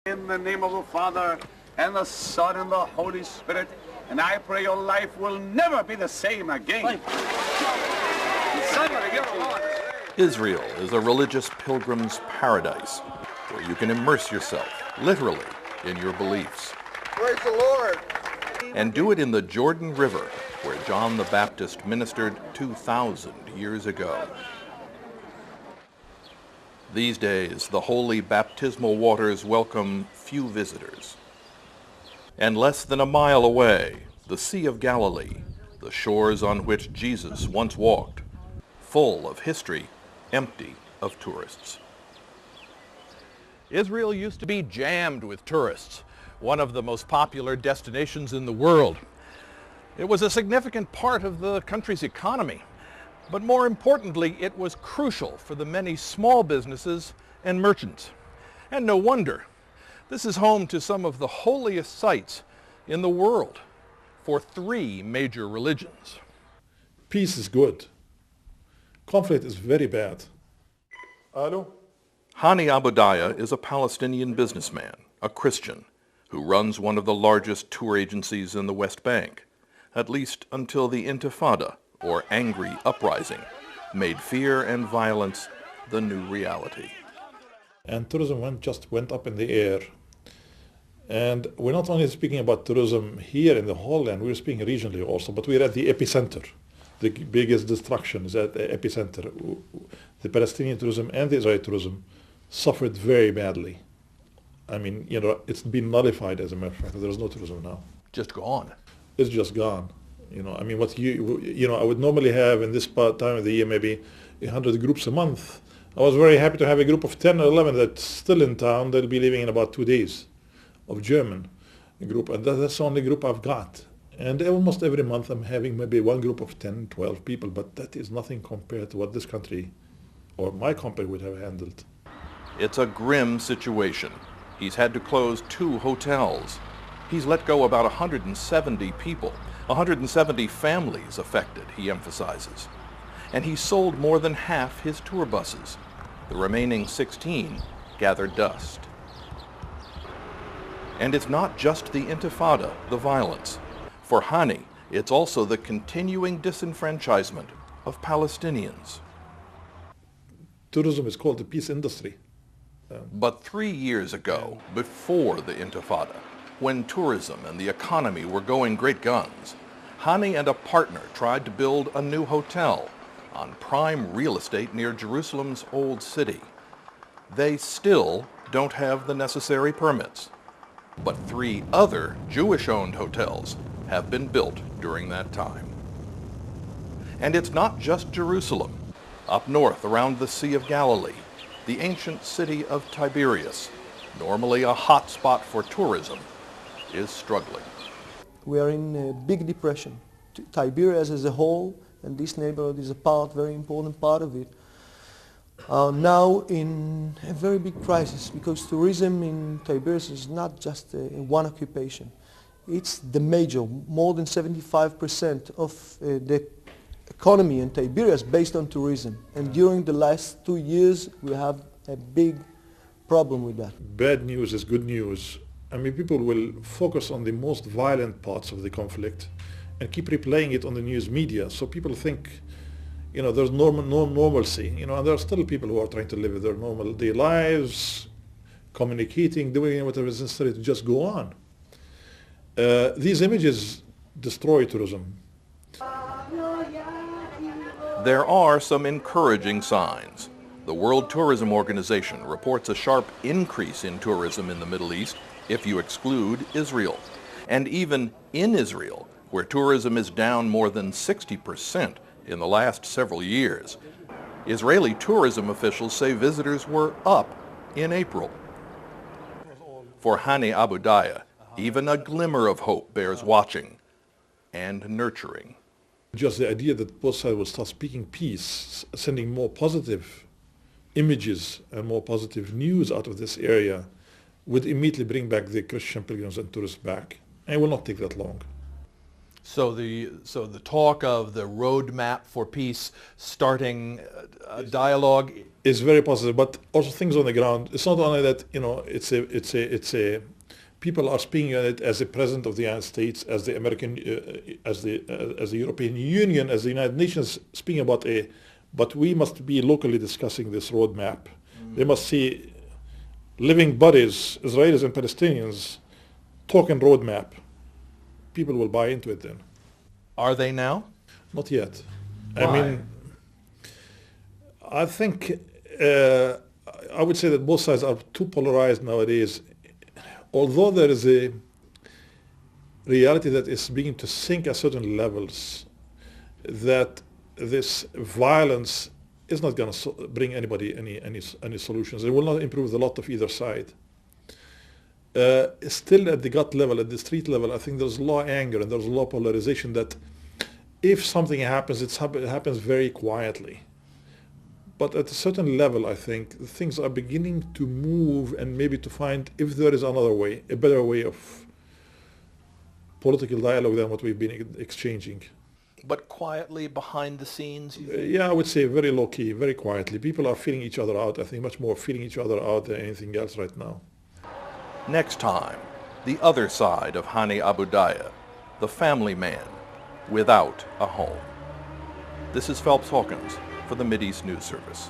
In the name of the Father, and the Son, and the Holy Spirit, and I pray your life will never be the same again. Israel is a religious pilgrim's paradise where you can immerse yourself, literally, in your beliefs. Praise the Lord! And do it in the Jordan River, where John the Baptist ministered 2,000 years ago. These days, the holy baptismal waters welcome few visitors. And less than a mile away, the Sea of Galilee, the shores on which Jesus once walked, full of history, empty of tourists. Israel used to be jammed with tourists, one of the most popular destinations in the world. It was a significant part of the country's economy, but more importantly, it was crucial for the many small businesses and merchants. And no wonder. This is home to some of the holiest sites in the world for 3 major religions. Peace is good. Conflict is very bad. Hello? Hani Tourism is a Palestinian businessman, a Christian, who runs one of the largest tour agencies in the West Bank, at least until the Intifada, or angry uprising, made fear and violence the new reality. And tourism just went up in the air. And we're not only speaking about tourism here in the whole land, we're speaking regionally also, but we're at the epicenter. The biggest destruction is at the epicenter. The Palestinian tourism and the Israeli tourism suffered very badly. I mean, it's been nullified, as a matter of fact. There's no tourism now. Just gone. It's just gone. I mean, I would normally have in this time of the year maybe 100 groups a month. I was very happy to have a group of 10 or 11 that's still in town. They'll be leaving in about 2 days, of German group. And that's the only group I've got. And almost every month I'm having maybe one group of 10, 12 people. But that is nothing compared to what this country or my company would have handled. It's a grim situation. He's had to close 2 hotels. He's let go about 170 people. 170 families affected, he emphasizes. And he sold more than half his tour buses. The remaining 16 gathered dust. And it's not just the Intifada, the violence. For Hani, it's also the continuing disenfranchisement of Palestinians. Tourism is called the peace industry. But 3 years ago, before the Intifada, when tourism and the economy were going great guns, Hani and a partner tried to build a new hotel on prime real estate near Jerusalem's Old City. They still don't have the necessary permits, but 3 other Jewish-owned hotels have been built during that time. And it's not just Jerusalem. Up north around the Sea of Galilee, the ancient city of Tiberias, normally a hot spot for tourism, is struggling. We are in a big depression. Tiberias as a whole, and this neighborhood is a very important part of it, are now in a very big crisis because tourism in Tiberias is not just one occupation. It's the major, more than 75% of the economy in Tiberias based on tourism. And during the last 2 years, we have a big problem with that. Bad news is good news. I mean, people will focus on the most violent parts of the conflict and keep replaying it on the news media. So people think, there's normalcy, and there are still people who are trying to live their normal day lives, communicating, doing whatever is necessary to just go on. These images destroy tourism. There are some encouraging signs. The World Tourism Organization reports a sharp increase in tourism in the Middle East if you exclude Israel. And even in Israel, where tourism is down more than 60% in the last several years, Israeli tourism officials say visitors were up in April. For Hani Tourism, even a glimmer of hope bears watching and nurturing. Just the idea that both sides will start speaking peace, sending more positive images and more positive news out of this area would immediately bring back the Christian pilgrims and tourists back. And it will not take that long. So the talk of the roadmap for peace, starting a dialogue. Is very positive, but also things on the ground. It's not only that, it's a people are speaking on it as the President of the United States, as the American, as the European Union, as the United Nations speaking about but we must be locally discussing this roadmap. They must see living bodies, Israelis and Palestinians, talking roadmap. People will buy into it then. Are they now? Not yet. Why? I mean, I think I would say that both sides are too polarized nowadays. Although there is a reality that is beginning to sink at certain levels, that this violence is not going to bring anybody any solutions. It will not improve the lot of either side. Still at the gut level, at the street level, I think there's a lot of anger and there's a lot of polarization that if something happens, it happens very quietly. But at a certain level, I think things are beginning to move and maybe to find if there is another way, a better way of political dialogue than what we've been exchanging. But quietly behind the scenes? Yeah, I would say very low-key, very quietly. People are feeling each other out, I think, much more feeling each other out than anything else right now. Next time, the other side of Hani Abudaya, the family man without a home. This is Phelps Hawkins for the Mideast News Service.